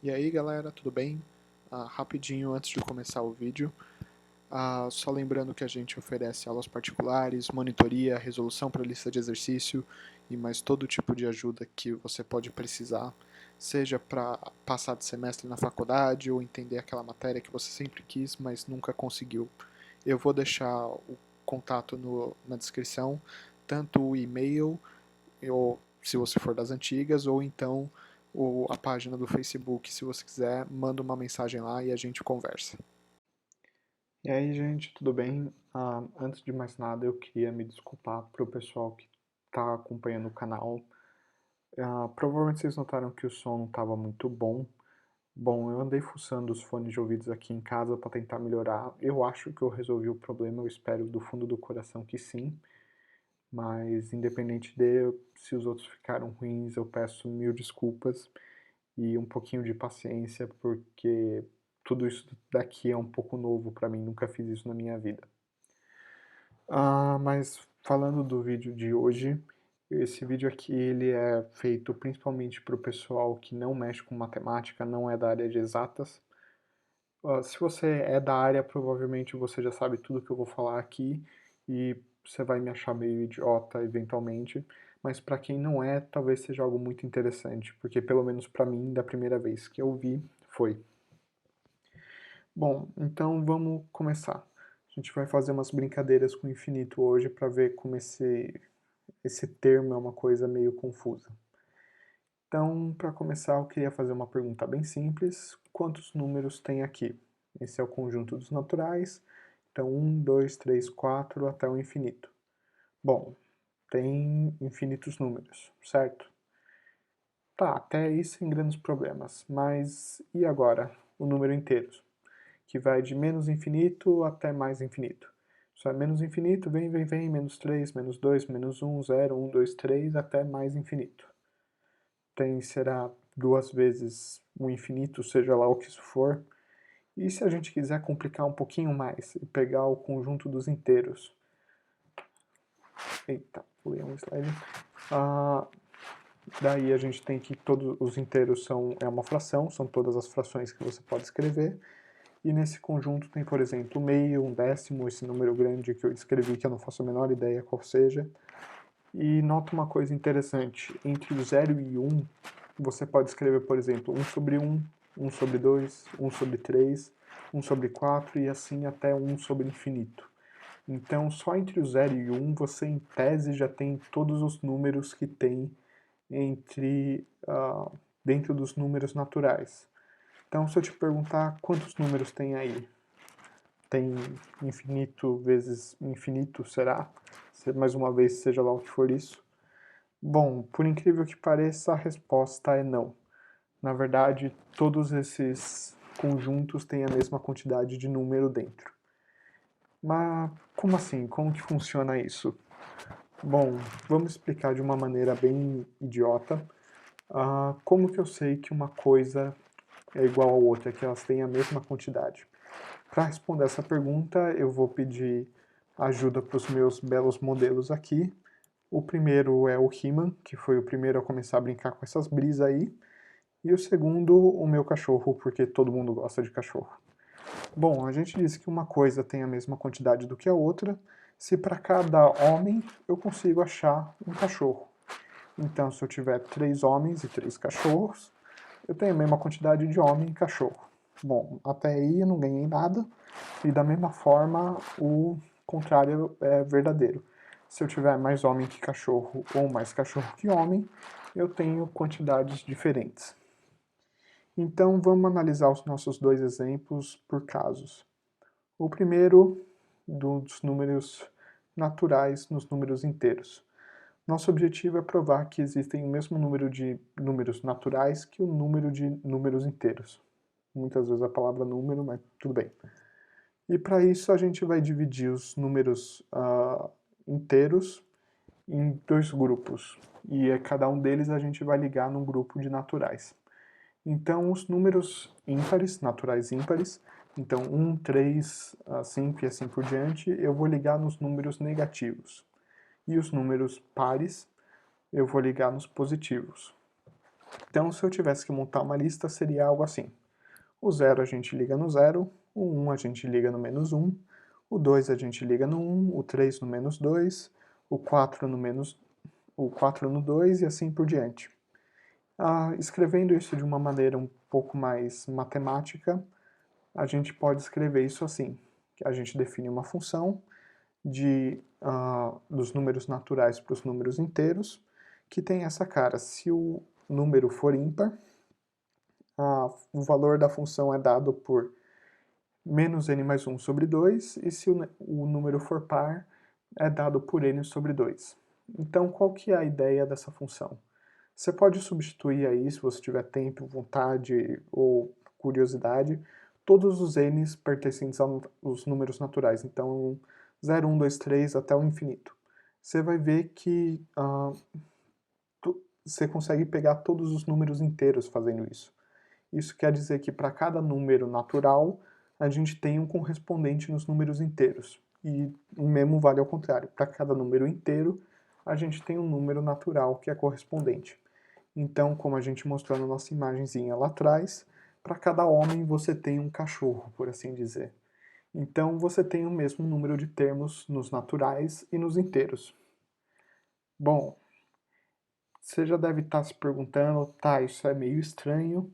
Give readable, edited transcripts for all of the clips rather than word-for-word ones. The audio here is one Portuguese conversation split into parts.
E aí galera, tudo bem? Rapidinho antes de começar o vídeo, só lembrando que a gente oferece aulas particulares, monitoria, resolução para lista de exercício e mais todo tipo de ajuda que você pode precisar, seja para passar de semestre na faculdade ou entender aquela matéria que você sempre quis, mas nunca conseguiu. Eu vou deixar o contato na descrição, tanto o e-mail, ou se você for das antigas, ou então a página do Facebook, se você quiser, manda uma mensagem lá e a gente conversa. E aí, gente, tudo bem? Antes de mais nada, eu queria me desculpar pro pessoal que está acompanhando o canal. Provavelmente vocês notaram que o som não estava muito bom. Bom, eu andei fuçando os fones de ouvidos aqui em casa para tentar melhorar. Eu acho que eu resolvi o problema, eu espero do fundo do coração que sim. Mas independente de se os outros ficaram ruins, eu peço mil desculpas e um pouquinho de paciência, porque tudo isso daqui é um pouco novo para mim, nunca fiz isso na minha vida. Mas falando do vídeo de hoje, esse vídeo aqui ele é feito principalmente para o pessoal que não mexe com matemática, não é da área de exatas. Se você é da área, provavelmente você já sabe tudo que eu vou falar aqui e você vai me achar meio idiota eventualmente, mas para quem não é, talvez seja algo muito interessante, porque pelo menos para mim, da primeira vez que eu vi, foi. Bom, então vamos começar. A gente vai fazer umas brincadeiras com o infinito hoje para ver como esse termo é uma coisa meio confusa. Então, para começar, eu queria fazer uma pergunta bem simples. Quantos números tem aqui? Esse é o conjunto dos naturais. Então, 1, 2, 3, 4 até o infinito. Bom, tem infinitos números, certo? Tá, até aí sem grandes problemas. Mas e agora? O número inteiros, que vai de menos infinito até mais infinito. Só é menos infinito, vem, menos 3, menos 2, menos 1, 0, 1, 2, 3, até mais infinito. Será duas vezes o infinito, seja lá o que isso for. E se a gente quiser complicar um pouquinho mais e pegar o conjunto dos inteiros? Eita, pulei um slide. Daí a gente tem que todos os inteiros é uma fração, são todas as frações que você pode escrever. E nesse conjunto tem, por exemplo, meio, um décimo, esse número grande que eu escrevi, que eu não faço a menor ideia qual seja. E nota uma coisa interessante, entre o 0 e 1, você pode escrever, por exemplo, 1 sobre 1, 1 sobre 2, 1 sobre 3, 1 sobre 4 e assim até 1 sobre infinito. Então, só entre o 0 e o 1, você em tese já tem todos os números que tem dentro dos números naturais. Então, se eu te perguntar quantos números tem aí? Tem infinito vezes infinito, será? Mais uma vez, seja lá o que for isso. Bom, por incrível que pareça, a resposta é não. Na verdade, todos esses conjuntos têm a mesma quantidade de número dentro. Mas como assim? Como que funciona isso? Bom, vamos explicar de uma maneira bem idiota. Como que eu sei que uma coisa é igual a outra, que elas têm a mesma quantidade? Para responder essa pergunta, eu vou pedir ajuda para os meus belos modelos aqui. O primeiro é o He-Man, que foi o primeiro a começar a brincar com essas brisas aí. E o segundo, o meu cachorro, porque todo mundo gosta de cachorro. Bom, a gente disse que uma coisa tem a mesma quantidade do que a outra, se para cada homem eu consigo achar um cachorro. Então, se eu tiver 3 homens e 3 cachorros, eu tenho a mesma quantidade de homem e cachorro. Bom, até aí eu não ganhei nada, e da mesma forma o contrário é verdadeiro. Se eu tiver mais homem que cachorro ou mais cachorro que homem, eu tenho quantidades diferentes. Então vamos analisar os nossos dois exemplos por casos. O primeiro dos números naturais nos números inteiros. Nosso objetivo é provar que existem o mesmo número de números naturais que o número de números inteiros. Muitas vezes a palavra número, mas tudo bem. E para isso a gente vai dividir os números inteiros em 2 grupos. E a cada um deles a gente vai ligar num grupo de naturais. Então, os números ímpares, naturais ímpares, então 1, 3, 5 e assim por diante, eu vou ligar nos números negativos. E os números pares, eu vou ligar nos positivos. Então, se eu tivesse que montar uma lista, seria algo assim. O 0 a gente liga no 0, o 1 a gente liga no menos 1, o 2 a gente liga no 1, o 3 no menos 2, o 4 no 2 e assim por diante. Escrevendo isso de uma maneira um pouco mais matemática, a gente pode escrever isso assim. A gente define uma função dos números naturais para os números inteiros, que tem essa cara. Se o número for ímpar, o valor da função é dado por menos n mais 1 sobre 2, e se o número for par, é dado por n sobre 2. Então, qual que é a ideia dessa função? Você pode substituir aí, se você tiver tempo, vontade ou curiosidade, todos os n's pertencentes aos números naturais. Então, 0, 1, 2, 3 até o infinito. Você vai ver que você consegue pegar todos os números inteiros fazendo isso. Isso quer dizer que para cada número natural, a gente tem um correspondente nos números inteiros. E o mesmo vale ao contrário. Para cada número inteiro, a gente tem um número natural que é correspondente. Então, como a gente mostrou na nossa imagenzinha lá atrás, para cada homem você tem um cachorro, por assim dizer. Então, você tem o mesmo número de termos nos naturais e nos inteiros. Bom, você já deve estar se perguntando, tá, isso é meio estranho,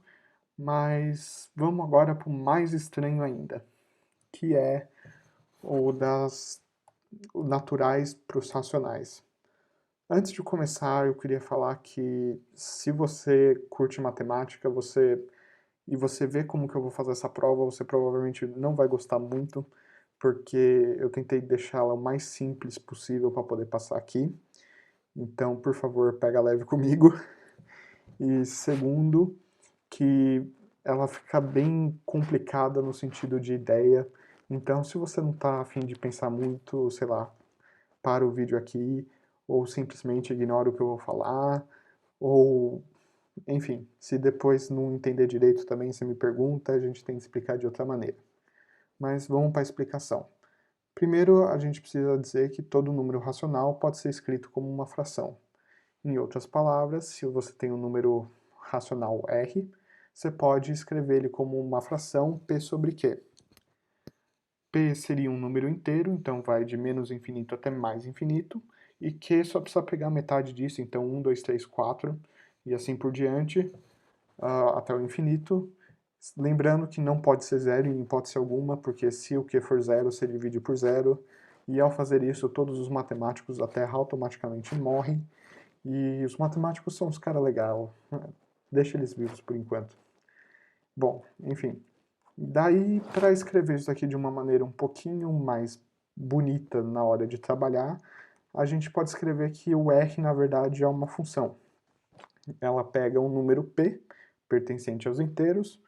mas vamos agora para o mais estranho ainda, que é o das naturais para os racionais. Antes de começar, eu queria falar que se você curte matemática, você vê como que eu vou fazer essa prova, você provavelmente não vai gostar muito, porque eu tentei deixá-la o mais simples possível para poder passar aqui. Então, por favor, pega leve comigo. E segundo, que ela fica bem complicada no sentido de ideia. Então, se você não está a fim de pensar muito, sei lá, para o vídeo aqui, ou simplesmente ignora o que eu vou falar, ou, enfim, se depois não entender direito também, você me pergunta, a gente tem que explicar de outra maneira. Mas vamos para a explicação. Primeiro, a gente precisa dizer que todo número racional pode ser escrito como uma fração. Em outras palavras, se você tem um número racional R, você pode escrever ele como uma fração P sobre Q. P seria um número inteiro, então vai de menos infinito até mais infinito, e Q só precisa pegar metade disso, então 1, 2, 3, 4, e assim por diante, até o infinito. Lembrando que não pode ser zero em hipótese alguma, porque se o Q for zero, você divide por zero, e ao fazer isso, todos os matemáticos da Terra automaticamente morrem, e os matemáticos são uns caras legais, deixa eles vivos por enquanto. Bom, enfim. Daí, para escrever isso aqui de uma maneira um pouquinho mais bonita na hora de trabalhar, a gente pode escrever que o R, na verdade, é uma função. Ela pega um número P, pertencente aos inteiros,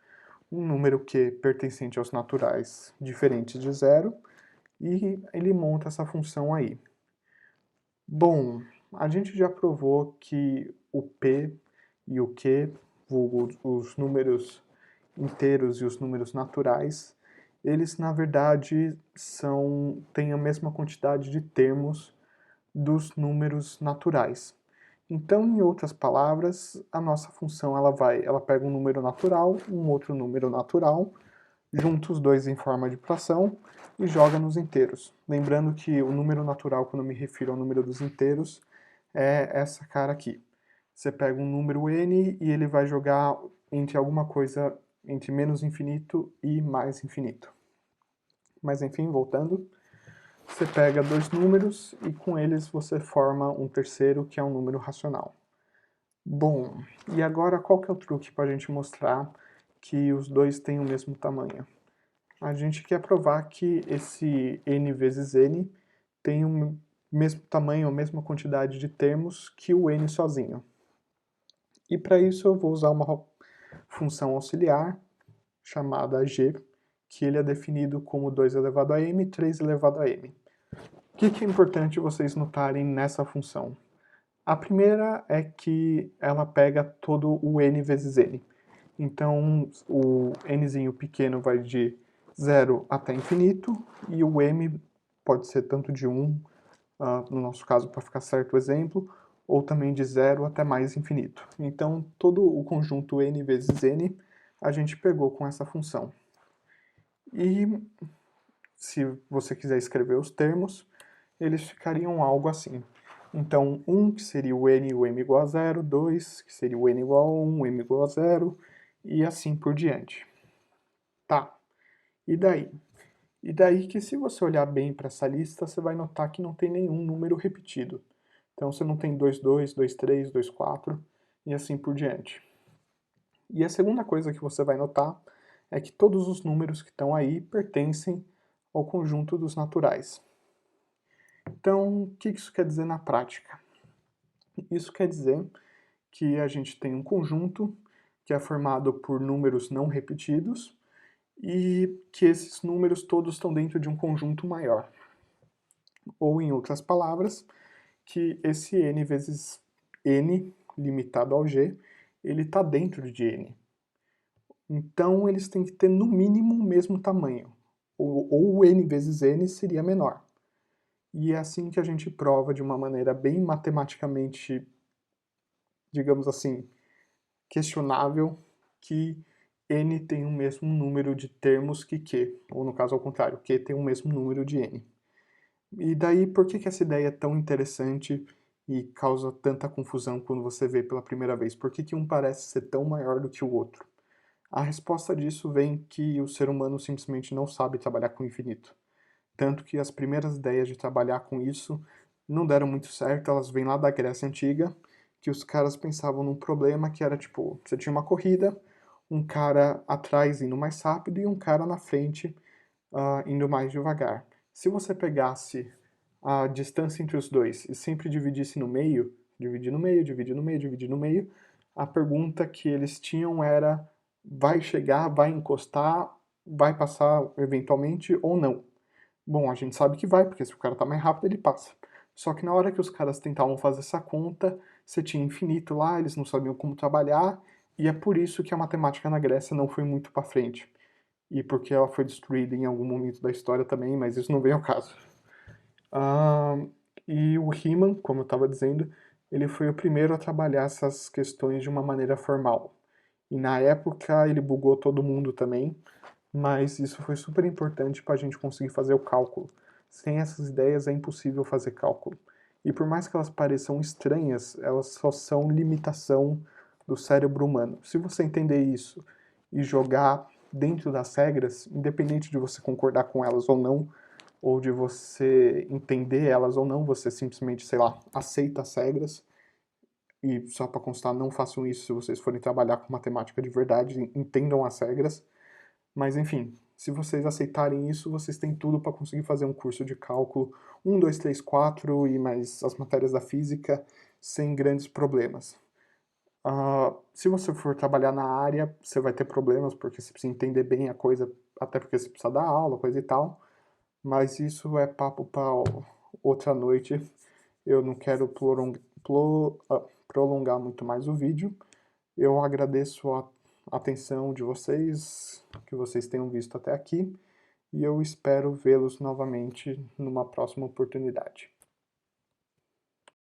um número Q, pertencente aos naturais, diferentes de zero, e ele monta essa função aí. Bom, a gente já provou que o P e o Q, os números inteiros e os números naturais, eles na verdade têm a mesma quantidade de termos dos números naturais. Então, em outras palavras, a nossa função ela pega um número natural, um outro número natural, junta os dois em forma de fração e joga nos inteiros. Lembrando que o número natural, quando eu me refiro ao número dos inteiros, é essa cara aqui. Você pega um número n e ele vai jogar entre alguma coisa entre menos infinito e mais infinito. Mas enfim, voltando, você pega dois números e com eles você forma um terceiro que é um número racional. Bom, e agora qual que é o truque para a gente mostrar que os dois têm o mesmo tamanho? A gente quer provar que esse n vezes n tem o mesmo tamanho, a mesma quantidade de termos que o n sozinho. E para isso eu vou usar uma função auxiliar chamada g, que ele é definido como 2 elevado a m, 3 elevado a m. O que é importante vocês notarem nessa função? A primeira é que ela pega todo o n vezes n. Então, o nzinho pequeno vai de 0 até infinito, e o m pode ser tanto de 1, no nosso caso, para ficar certo o exemplo, ou também de 0 até mais infinito. Então, todo o conjunto n vezes n a gente pegou com essa função. E se você quiser escrever os termos, eles ficariam algo assim. Então, 1, que seria o n e o m igual a 0, 2, que seria o n igual a 1, o m igual a 0, e assim por diante. Tá, e daí? E daí que se você olhar bem para essa lista, você vai notar que não tem nenhum número repetido. Então você não tem 2, 2, 2, 3, 2, 4 e assim por diante. E a segunda coisa que você vai notar é que todos os números que estão aí pertencem ao conjunto dos naturais. Então, o que isso quer dizer na prática? Isso quer dizer que a gente tem um conjunto que é formado por números não repetidos e que esses números todos estão dentro de um conjunto maior. Ou, em outras palavras, que esse n vezes n, limitado ao g, ele está dentro de n. Então, eles têm que ter, no mínimo, o mesmo tamanho. Ou o n vezes n seria menor. E é assim que a gente prova de uma maneira bem matematicamente, digamos assim, questionável, que n tem o mesmo número de termos que q. Ou, no caso, ao contrário, q tem o mesmo número de n. E daí, por que essa ideia é tão interessante e causa tanta confusão quando você vê pela primeira vez? Por que um parece ser tão maior do que o outro? A resposta disso vem que o ser humano simplesmente não sabe trabalhar com o infinito. Tanto que as primeiras ideias de trabalhar com isso não deram muito certo, elas vêm lá da Grécia Antiga, que os caras pensavam num problema que era tipo, você tinha uma corrida, um cara atrás indo mais rápido e um cara na frente indo mais devagar. Se você pegasse a distância entre os dois e sempre dividisse no meio, dividir no meio, dividir no meio, dividir no meio, a pergunta que eles tinham era: vai chegar, vai encostar, vai passar eventualmente ou não? Bom, a gente sabe que vai, porque se o cara tá mais rápido, ele passa. Só que na hora que os caras tentavam fazer essa conta, você tinha infinito lá, eles não sabiam como trabalhar, e é por isso que a matemática na Grécia não foi muito para frente. E porque ela foi destruída em algum momento da história também, mas isso não vem ao caso. E o Riemann, como eu estava dizendo, ele foi o primeiro a trabalhar essas questões de uma maneira formal. E na época ele bugou todo mundo também, mas isso foi super importante para a gente conseguir fazer o cálculo. Sem essas ideias é impossível fazer cálculo. E por mais que elas pareçam estranhas, elas só são limitação do cérebro humano. Se você entender isso e jogar dentro das regras, independente de você concordar com elas ou não, ou de você entender elas ou não, você simplesmente, sei lá, aceita as regras. E só para constar, não façam isso se vocês forem trabalhar com matemática de verdade, entendam as regras. Mas enfim, se vocês aceitarem isso, vocês têm tudo para conseguir fazer um curso de cálculo 1, 2, 3, 4 e mais as matérias da física sem grandes problemas. Se você for trabalhar na área, você vai ter problemas porque você precisa entender bem a coisa, até porque você precisa dar aula, coisa e tal. Mas isso é papo para outra noite. Eu não quero prolongar muito mais o vídeo. Eu agradeço a atenção de vocês, que vocês tenham visto até aqui, e eu espero vê-los novamente numa próxima oportunidade.